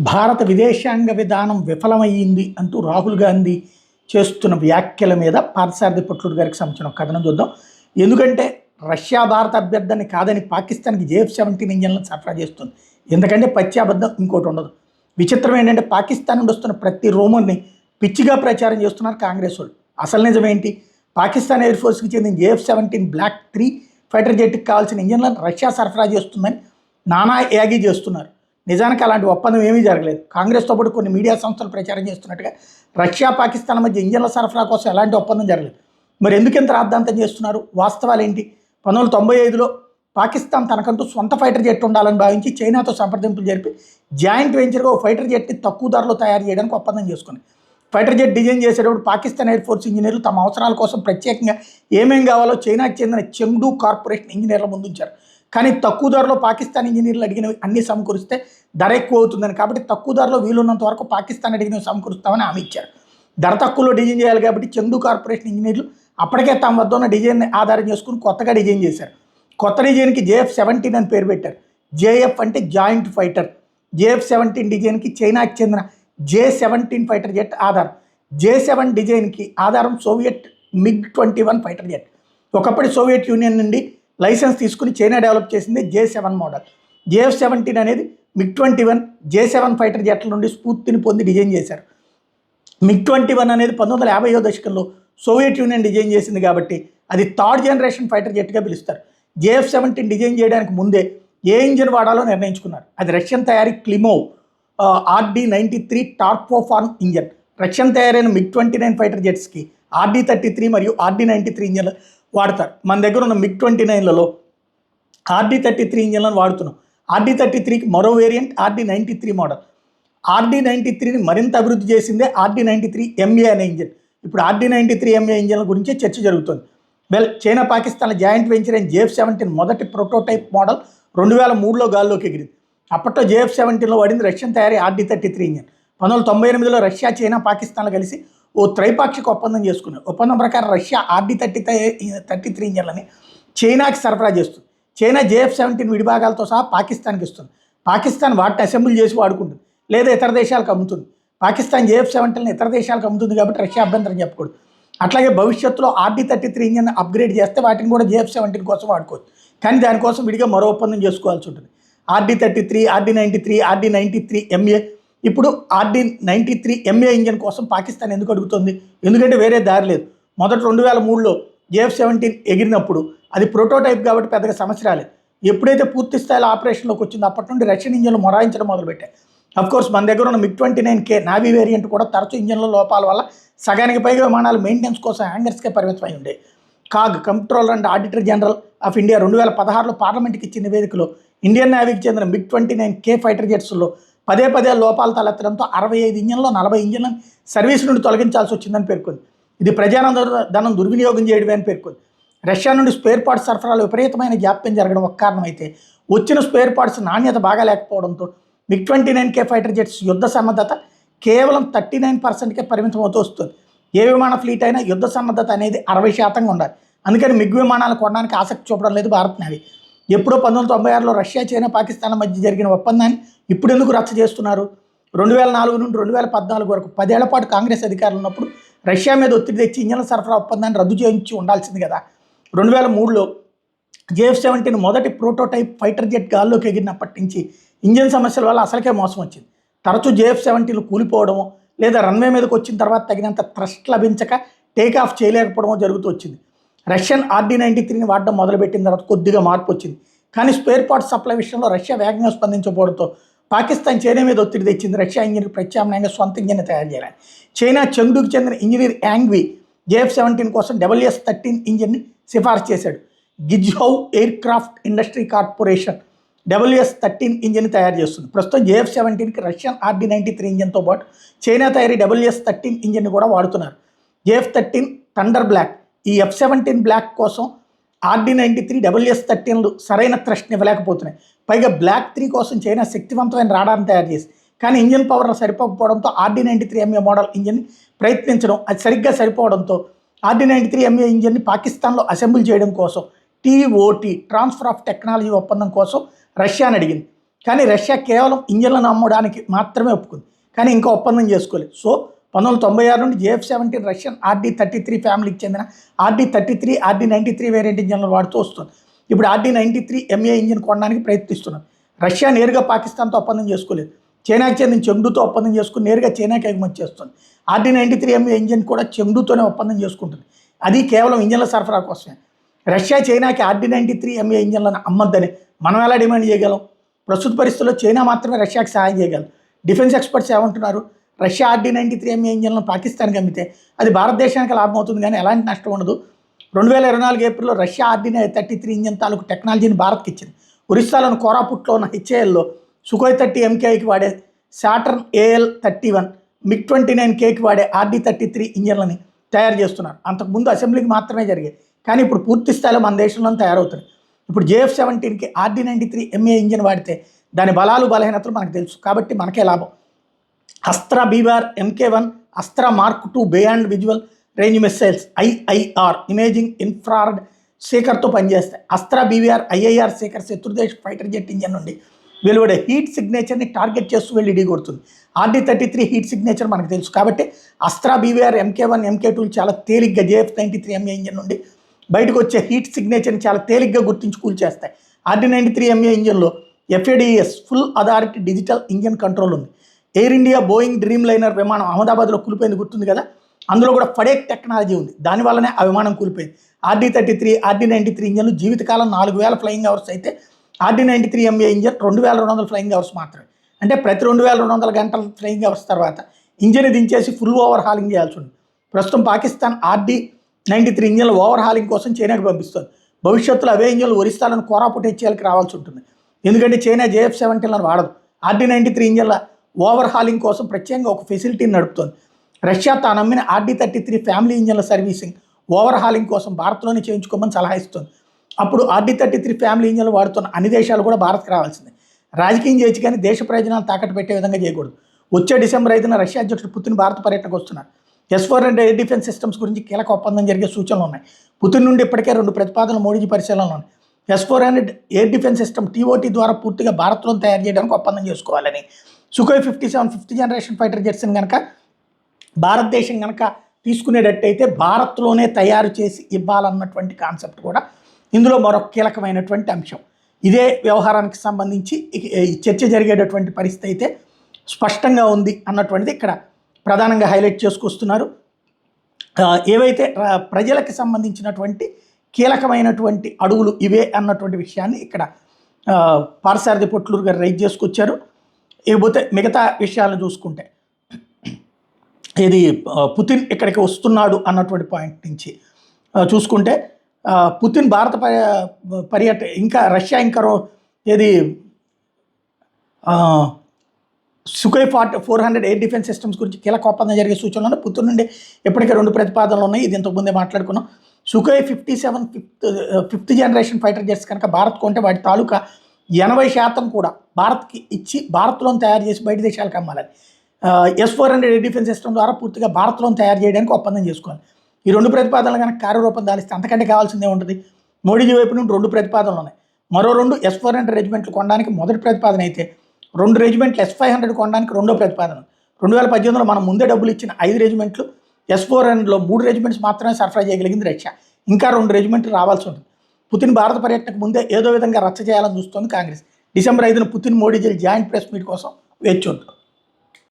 భారత విదేశాంగ విధానం విఫలమయ్యింది అంటూ రాహుల్ గాంధీ చేస్తున్న వ్యాఖ్యల మీద పార్థసారథి పొట్లూరు గారికి సంబంధించిన ఒక కథనం చూద్దాం. ఎందుకంటే రష్యా భారత అభ్యర్థిని కాదని పాకిస్తాన్కి JF-17 ఇంజన్లను సరఫరా చేస్తుంది. ఎందుకంటే పచ్చాబద్ధం ఇంకోటి ఉండదు. విచిత్రం ఏంటంటే పాకిస్తాన్ నుండి వస్తున్న ప్రతి రూమర్ని పిచ్చిగా ప్రచారం చేస్తున్నారు కాంగ్రెస్ వాళ్ళు. అసలు నిజమేంటి? పాకిస్తాన్ ఎయిర్ ఫోర్స్కి చెందిన JF-17 బ్లాక్ 3 ఫైటర్ జెట్కి కావాల్సిన ఇంజన్లను రష్యా సరఫరా చేస్తుందని నానా యాగి చేస్తున్నారు. నిజానికి అలాంటి ఒప్పందం ఏమీ జరగలేదు. కాంగ్రెస్తో పాటు కొన్ని మీడియా సంస్థలు ప్రచారం చేస్తున్నట్టుగా రష్యా పాకిస్తాన్ మధ్య ఇంజన్ల సరఫరా కోసం ఎలాంటి ఒప్పందం జరగలేదు. మరి ఎందుకు ఇంత రాద్ధాంతం చేస్తున్నారు? వాస్తవాలు ఏంటి? 1995లో పాకిస్తాన్ తనకంటూ సొంత ఫైటర్ జెట్ ఉండాలని భావించి చైనాతో సంప్రదింపులు జరిపి జాయింట్ వెంచర్గా ఓ ఫైటర్ జెట్ని తక్కువ ధరలో తయారు చేయడానికి ఒప్పందం చేసుకుంది. ఫైటర్ జెట్ డిజైన్ చేసేటప్పుడు పాకిస్తాన్ ఎయిర్ ఫోర్స్ ఇంజనీర్లు తమ అవసరాల కోసం ప్రత్యేకంగా ఏమేం కావాలో చైనాకి చెందిన చెంగ్డూ కార్పొరేషన్ ఇంజనీర్ల ముందుంచారు. కానీ తక్కువ ధరలో పాకిస్తాన్ ఇంజనీర్లు అడిగినవి అన్ని సమకూరిస్తే ధర ఎక్కువ అవుతుందని, కాబట్టి తక్కువ ధరలో వీలున్నంత వరకు పాకిస్తాన్ అడిగినవి సమకూరుస్తామని హామీ ఇచ్చారు. ధర తక్కువలో డిజైన్ చేయాలి కాబట్టి చెంగ్డూ కార్పొరేషన్ ఇంజనీర్లు అప్పటికే తమ వద్ద ఉన్న డిజైన్ని ఆధారం చేసుకుని కొత్తగా డిజైన్ చేశారు. కొత్త డిజైన్కి JF-17 అని పేరు పెట్టారు. JF అంటే జాయింట్ ఫైటర్. JF-17 డిజైన్కి చైనాకి చెందిన J-17 ఫైటర్ జెట్ ఆధారం. J-7 డిజైన్కి ఆధారం సోవియట్ MiG-21 ఫైటర్ జెట్. ఒకప్పటి సోవియట్ యూనియన్ నుండి లైసెన్స్ తీసుకుని చైనా డెవలప్ చేసింది J-7 మోడల్. JF-17 అనేది MiG-21 J-7 ఫైటర్ జెట్ల నుండి స్ఫూర్తిని పొంది డిజైన్ చేశారు. MiG-21 అనేది 1950వ దశకంలో సోవియట్ యూనియన్ డిజైన్ చేసింది కాబట్టి అది థర్డ్ జనరేషన్ ఫైటర్ జెట్గా పిలుస్తారు. JF-17 డిజైన్ చేయడానికి ముందే ఏ ఇంజిన్ వాడాలో నిర్ణయించుకున్నారు. అది రష్యన్ తయారీ క్లిమోవ్ RD-93 టార్పోఫార్మ్ ఇంజన్. రష్యన్ తయారైన MiG-29 ఫైటర్ జెట్స్కి RD-33 మరియు RD-93 ఇంజన్లు వాడతారు. మన దగ్గర ఉన్న MiG-29లలో RD-33 ఇంజన్లను వాడుతున్నాం. RD-33కి మరో వేరియంట్ RD-93 మోడల్. RD-93ని మరింత అభివృద్ధి చేసిందే RD-93MA అనే ఇంజన్. ఇప్పుడు RD-93MA ఇంజన్ల గురించే చర్చ జరుగుతుంది. చైనా పాకిస్తాన్ల జాయింట్ వెంచర్ అయిన JF-17 మొదటి ప్రోటోటైప్ మోడల్ 2003లో గాల్లోకి ఎగిరింది. అప్పట్లో JF-17లో వాడింది రష్యన్ తయారీ RD-33 ఇంజన్. 1998లో రష్యా, చైనా, పాకిస్తాన్లు కలిసి ఓ త్రైపాక్షిక ఒప్పందం చేసుకున్నారు. ఒప్పందం ప్రకారం రష్యా RD-33 ఇంజన్లని చైనాకి సరఫరా చేస్తుంది. చైనా JF-17 విడిభాగాలతో సహా పాకిస్తాన్కి ఇస్తుంది. పాకిస్తాన్ వాటిని అసెంబ్లీ చేసి వాడుకుంటుంది లేదా ఇతర దేశాలకు అమ్ముతుంది. పాకిస్తాన్ JF-17ని ఇతర దేశాలకు అమ్ముతుంది కాబట్టి రష్యా అభ్యంతరం చెప్పకూడదు. అట్లాగే భవిష్యత్తులో RD-33 ఇంజన్ అప్గ్రేడ్ చేస్తే వాటిని కూడా JF-17 కోసం వాడుకోవచ్చు. కానీ దానికోసం విడిగా మరో ఒప్పందం చేసుకోవాల్సి ఉంటుంది. RD-33, RD-93, RD-93MA. ఇప్పుడు RD-93MA ఇంజన్ కోసం పాకిస్తాన్ ఎందుకు అడుగుతుంది? ఎందుకంటే వేరే దారి లేదు. మొదట 2003లో JF-17 ఎగిరినప్పుడు అది ప్రోటోటైప్ కాబట్టి పెద్దగా సమస్య రాలేదు. ఎప్పుడైతే పూర్తి స్థాయిలో ఆపరేషన్లోకి వచ్చిందో అప్పటి నుండి రష్యన్ ఇంజన్లు మొరాయించడం మొదలుపెట్టాయి. అఫ్కోర్స్ మన దగ్గర ఉన్న MiG-29K నావీ వేరియంట్ కూడా తరచూ ఇంజన్ల లోపాల వల్ల సగానికి పైగా విమానాలు మెయింటెనెన్స్ కోసం హ్యాంగర్స్కే పరిమితమై ఉండే. CAG comptroller and auditor general of India 2016లో పార్లమెంట్కి ఇచ్చిన నివేదికలో ఇండియన్ నేవీకి చెందిన MiG-29K ఫైటర్ జెట్స్లో పదే లోపాలు తలెత్తడంతో 65 ఇంజన్లో 40 ఇంజన్లను సర్వీస్ నుండి తొలగించాల్సి వచ్చిందని పేర్కొంది. ఇది ప్రజాధనం దుర్వినియోగం చేయడమే అని పేర్కొంది. రష్యా నుండి స్పేర్ పార్ట్స్ సరఫరాలో విపరీతమైన జాప్యం జరగడం ఒక కారణం అయితే వచ్చిన స్పేర్ పార్ట్స్ నాణ్యత బాగా లేకపోవడంతో MiG-29K ఫైటర్ జెట్స్ యుద్ధ సన్నద్ధత కేవలం 39%కే పరిమితం అవుతూ వస్తుంది. ఏ విమాన ఫ్లీట్ అయినా యుద్ధ సన్నద్ధత అనేది 60% ఉండాలి. అందుకని MiG విమానాలు కొనడానికి ఆసక్తి చూపడం లేదు భారత్ నేవీ. ఎప్పుడో 1996లో రష్యా, చైనా, పాకిస్తాన్ల మధ్య జరిగిన ఒప్పందాన్ని ఇప్పుడు ఎందుకు రచ్చ చేస్తున్నారు? 2004 నుండి 2014 వరకు 10 ఏళ్ల పాటు కాంగ్రెస్ అధికారులు ఉన్నప్పుడు రష్యా మీద ఒత్తిడి తెచ్చి ఇంజన్ల సరఫరా ఒప్పందాన్ని రద్దు చేయించి ఉండాల్సింది కదా. 2003లో JF-17 మొదటి ప్రోటోటైప్ ఫైటర్ జెట్ గాల్లోకి ఎగిరినప్పటి నుంచి ఇంజన్ సమస్యల వల్ల అసలుకే మోసం వచ్చింది. తరచూ JF-17 కూలిపోవడమో లేదా రన్వే మీదకి వచ్చిన తర్వాత తగినంత థ్రస్ట్ లభించక టేక్ ఆఫ్ చేయలేకపోవడమో జరుగుతూ వచ్చింది. రష్యన్ RD-93ని వాడడం మొదలుపెట్టిన తర్వాత కొద్దిగా మార్పు వచ్చింది. కానీ స్పేర్ పార్ట్స్ సప్లై విషయంలో రష్యా వేగంగా స్పందించకపోవడంతో పాకిస్తాన్ చైనా మీద ఒత్తిడి తెచ్చింది. రష్యా ఇంజనీర్ ప్రత్యామ్నాయంగా సొంత ఇంజన్ తయారు చేయాలని చైనా చెంగ్డూకి చెందిన ఇంజనీర్ యాంగ్వీ JF-17 కోసం WS-13 ఇంజన్ని సిఫార్సు చేశాడు. Guizhou aircraft industry corporation WS-13 engine తయారు చేస్తుంది. ప్రస్తుతం JF-17కి రష్యన్ RD-93 ఇంజన్తో పాటు చైనా తయారీ WS-13 ఇంజిన్ని కూడా వాడుతున్నారు. JF-13 థండర్ బ్లాక్, ఈ F-17 బ్లాక్ కోసం RD-93 WS-13లు సరైన థ్రస్ట్ని ఇవ్వలేకపోతున్నాయి. పైగా బ్లాక్ 3 కోసం చైనా శక్తివంతమైన రాడార్ని తయారు చేసి కానీ ఇంజన్ పవర్ సరిపోకపోవడంతో RD-93MA మోడల్ ఇంజన్ని ప్రయత్నించడం అది సరిగ్గా సరిపోవడంతో RD-93MA ఇంజన్ని పాకిస్తాన్లో అసెంబుల్ చేయడం కోసం TOT ట్రాన్స్ఫర్ ఆఫ్ టెక్నాలజీ ఒప్పందం కోసం రష్యాని అడిగింది. కానీ రష్యా కేవలం ఇంజన్లను అమ్మడానికి మాత్రమే ఒప్పుకుంది, కానీ ఇంకా ఒప్పందం చేసుకోలేదు. సో 1996 నుండి JF-17 రష్యన్ RD-33 ఫ్యామిలీకి చెందిన RD-33, RD-93 వేరియంట్ ఇంజన్లను వాడుతూ వస్తుంది. ఇప్పుడు RD-93 MA ఇంజిన్ కొనడానికి ప్రయత్నిస్తున్నారు. రష్యా నేరుగా పాకిస్తాన్తో ఒప్పందం చేసుకోలేదు, చైనాకి చెందిన చెంగ్డూతో ఒప్పందం చేసుకుని నేరుగా చైనాకి ఎగుమతి చేస్తుంది. RD-93 MA ఇంజిన్ కూడా చెంగ్డూతోనే ఒప్పందం చేసుకుంటుంది, అది కేవలం ఇంజన్ల సరఫరా కోసమే. రష్యా చైనాకి RD-93 MA ఇంజన్లను అమ్మద్దని మనం ఎలా డిమాండ్ చేయగలం? ప్రస్తుత పరిస్థితుల్లో చైనా మాత్రమే రష్యాకి సహాయం చేయగలరు. డిఫెన్స్ ఎక్స్పర్ట్స్ ఏమంటున్నారు? రష్యా RD-93 MA ఇంజన్లను పాకిస్తాన్కి అమ్మితే అది భారతదేశానికి లాభం అవుతుంది, కానీ ఎలాంటి నష్టం ఉండదు. 2024 ఏప్రిల్లో రష్యా RD-33 ఇంజన్ తాలూకు టెక్నాలజీని భారత్కి ఇచ్చింది. ఒరిస్సాలోని కోరాపుట్లో ఉన్న HALలో సుఖోయ్ 30 MKకి వాడే సాటర్న్ AL-31, MiG-29Kకి వాడే RD-33 ఇంజన్లని తయారు చేస్తున్నారు. అంతకుముందు అసెంబ్లీకి మాత్రమే జరిగాయి, కానీ ఇప్పుడు పూర్తి స్థాయిలో మన దేశంలో తయారవుతుంది. ఇప్పుడు JF-17కి RD-93 MA ఇంజన్ వాడితే దాని బలాలు బలహీనతలు మనకు తెలుసు, కాబట్టి మనకే లాభం. Astra BVR MK1, Astra Mark II beyond visual range missiles IIR imaging infrared సీకర్తో పనిచేస్తాయి. అస్త్రా BVR IIR సీకర్ శత్రుదేశ ఫైటర్ జెట్ ఇంజన్ నుండి వెలువడే హీట్ సిగ్నేచర్ని టార్గెట్ చేస్తూ వెళ్ళి ఢీ కొడుతుంది. RD-33 హీట్ సిగ్నేచర్ మనకు తెలుసు, కాబట్టి అస్త్రా BVR MK1, MK2 చాలా తేలిగ్గా JF-93 MA ఇంజన్ నుండి బయటకు వచ్చే హీట్ సిగ్నేచర్ని చాలా తేలిగ్గా గుర్తించి కూల్చేస్తాయి. RD-93 MA ఇంజన్లో FADES full authority digital engine control ఉంది. Air India Boeing dreamliner విమానం అహ్మదాబాద్లో కూలిపోయింది, గుర్తుంది కదా? అందులో కూడా ఫడేక్ టెక్నాలజీ ఉంది, దానివల్లనే ఆ విమానం కూలిపోయింది. RD-33, RD-93 ఇంజన్లు జీవితకాలం 4000 ఫ్లయింగ్ అవర్స్ అయితే RD-93 MA engine 2200 flying hours మాత్రమే. అంటే ప్రతి 2200 గంటల ఫ్లయింగ్ అవర్స్ తర్వాత ఇంజన్ దించేసి ఫుల్ ఓవర్ హాలింగ్ చేయాల్సి ఉంది. ప్రస్తుతం పాకిస్తాన్ RD-93 ఇంజన్లు ఓవర్ హాలింగ్ కోసం చైనాకి పంపిస్తుంది. భవిష్యత్తులో అవే ఇంజన్లు ఒరిస్సాలను కోరాపుట్ HALకి రావాల్సి ఉంటుంది, ఎందుకంటే చైనా JF-17లను వాడదు. RD-93 ఇంజన్ల ఓవర్ హాలింగ్ కోసం ప్రత్యేకంగా ఒక ఫెసిలిటీని నడుపుతోంది. రష్యా తాను అమ్మిన RD-33 ఫ్యామిలీ ఇంజన్ల సర్వీసింగ్ ఓవర్ హాలింగ్ కోసం భారత్లోనే చేయించుకోమని సలహా ఇస్తుంది. అప్పుడు RD-33 ఫ్యామిలీ ఇంజన్లు వాడుతున్న అన్ని దేశాలు కూడా భారత్కి రావాల్సిందే. రాజకీయం చేయొచ్చు, కానీ దేశ ప్రయోజనాలు తాకట్టు పెట్టే విధంగా చేయకూడదు. వచ్చే డిసెంబర్ 5న రష్యా అధ్యక్షుడు పుతిన్ భారత పర్యటనకు వస్తున్నారు. S-400 ఎయిర్ డిఫెన్స్ సిస్టమ్స్ గురించి కీలక ఒప్పందం జరిగే సూచనలు ఉన్నాయి. పుతిన్ నుండి ఇప్పటికే 2 ప్రతిపాదనలు మోడీజీ పరిశీలనలో ఉన్నాయి. S-400 air defence system TOT ద్వారా పూర్తిగా భారత్లో తయారు చేయడానికి ఒప్పందం చేసుకోవాలని, సుఖోయ్ 57 5th జనరేషన్ ఫైటర్ జెట్స్ని కనుక భారతదేశం కనుక తీసుకునేటట్టయితే భారత్లోనే తయారు చేసి ఇవ్వాలన్నటువంటి కాన్సెప్ట్ కూడా ఇందులో మరొక కీలకమైనటువంటి అంశం. ఇదే వ్యవహారానికి సంబంధించి చర్చ జరిగేటటువంటి పరిస్థితి అయితే స్పష్టంగా ఉంది అన్నటువంటిది ఇక్కడ ప్రధానంగా హైలైట్ చేసుకొస్తున్నారు. ఏవైతే ప్రజలకు సంబంధించినటువంటి కీలకమైనటువంటి అడుగులు ఇవే అన్నటువంటి విషయాన్ని ఇక్కడ పార్థసారథి పొట్లూరు గారు రైజ్ చేసుకొచ్చారు. ఇకపోతే మిగతా విషయాలను చూసుకుంటే ఇది పుతిన్ ఇక్కడికి వస్తున్నాడు అన్నటువంటి పాయింట్ నుంచి చూసుకుంటే పుతిన్ భారత పర్యటన ఇంకా రష్యా ఇంకా ఏది సుఖోయ్ 400 ఎయిర్ డిఫెన్స్ సిస్టమ్స్ గురించి కీలక ఒప్పందం జరిగే సూచనలు పుతిన్ నుండి ఇప్పటికే 2 ప్రతిపాదనలు ఉన్నాయి. ఇది ఇంతకుముందే మాట్లాడుకున్నాం. Sukhoi 57 5th generation fighter jets కనుక భారత్ కొంటే వాటి తాలూకా 80% కూడా భారత్కి ఇచ్చి భారత్లో తయారు చేసి బయట దేశాలకు అమ్మాలని. S-400 ఎయిర్ డిఫెన్స్ సిస్టమ్ ద్వారా పూర్తిగా భారత్లో తయారు చేయడానికి ఒప్పందం చేసుకోవాలి. ఈ 2 ప్రతిపాదనలు కనుక కార్యరూపం దాలిస్తే అంతకంటే కావాల్సిందే ఉంటుంది. మోడీజీ వైపు నుండి 2 ప్రతిపాదనలు ఉన్నాయి. మరో 2 S-400 రెజిమెంట్లు కొనడానికి మొదటి ప్రతిపాదన అయితే 2 రెజిమెంట్లు S-500 కొనడానికి రెండో ప్రతిపాదన. 2018లో మనం ముందే డబ్బులు ఇచ్చిన 5 రెజిమెంట్లు S-400లో 3 రెజిమెంట్స్ మాత్రమే సరఫరా చేయగలిగింది రష్యా. ఇంకా 2 రెజిమెంట్లు రావాల్సి ఉంటుంది. పుతిన్ భారత పర్యటనకు ముందే ఏదో విధంగా రచ్చ చేయాలని చూస్తోంది కాంగ్రెస్. డిసెంబర్ 5న Putin Modiji joint press meet కోసం వేచి ఉంటుంది.